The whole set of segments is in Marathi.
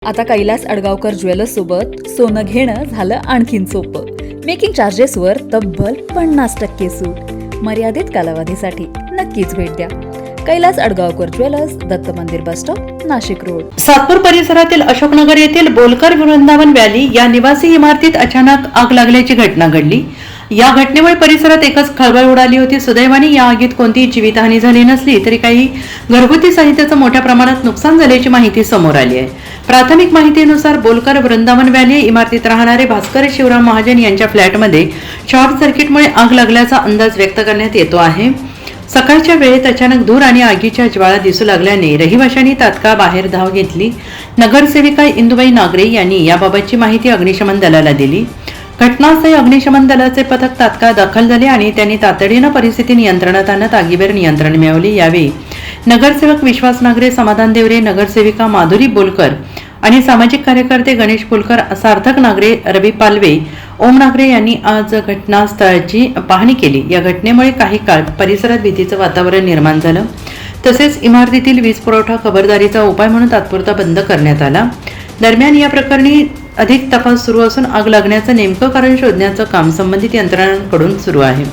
आता कैलास अडगावकर ज्वेलर्स सोबत सोनं घेणं झालं आणखीन सोपं. मेकिंग चार्जेसवर तब्बल 50% सूट. मर्यादित कालावधीसाठी नक्कीच भेट द्या. कैलास अडगावकर ज्वेलर्स, दत्त मंदिर bus stop, Nashik road. Satpur परिसरातील अशोकनगर येथील बोलकर वृंदावन व्हॅली या निवासी इमारतीत अचानक आग लागल्याची घटना घडली. या घटनेमुळे परिसरात एकच खळबळ उडाली होती. सुदैवाने या आगीत कोणतीही जीवितहानी झाली नसली तरी काही घरगुती साहित्याचं मोठ्या प्रमाणात नुकसान झाल्याची माहिती समोर आली आहे. प्राथमिक माहितीनुसार बोलकर वृंदावन व्हॅली इमारतीत राहणारे भास्कर शिवराम महाजन यांच्या फ्लॅटमध्ये शॉर्ट सर्किटमुळे आग लागल्याचा अंदाज व्यक्त करण्यात येतो आहे. सकाळच्या वेळेत अचानक धूर आणि आगीच्या ज्वाळा दिसू लागल्याने रहिवाशांनी तात्काळ बाहेर धाव घेतली. नगरसेविका इंदुबाई नागरे यांनी याबाबतची माहिती अग्निशमन दलाला दिली. घटनास्थळी अग्निशमन दलाचे पथक तात्काळ दाखल झाले आणि त्यांनी तातडीनं परिस्थिती नियंत्रणात आणत आगीवर नियंत्रण मिळवले. यावेळी नगरसेवक विश्वास नागरे, समाधान देवरे, नगरसेविका माधुरी बोलकर आणि सामाजिक कार्यकर्ते गणेश बोलकर, सार्थक नागरे, रवी पालवे, ओम नागरे यांनी आज घटनास्थळाची पाहणी केली. या घटनेमुळे काही काळ परिसरात भीतीचं वातावरण निर्माण झालं. तसेच इमारतीतील वीज पुरवठा खबरदारीचा उपाय म्हणून तात्पुरता बंद करण्यात आला. दरम्यान या प्रकरणी अधिक तपास सुरू असून आग लागण्याचं नेमकं कारण शोधण्याचं काम संबंधित यंत्रणांकडून सुरू आहे.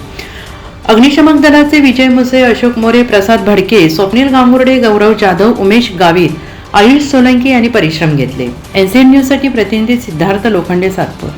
अग्निशमन दलाचे विजय मुसे, अशोक मोरे, प्रसाद भडके, स्वप्नील गांगुर्डे, गौरव जाधव, उमेश गावित, आयुष सोलंकी यांनी परिश्रम घेतले. एनसीएन न्यूजसाठी प्रतिनिधी सिद्धार्थ लोखंडे, सातपूर.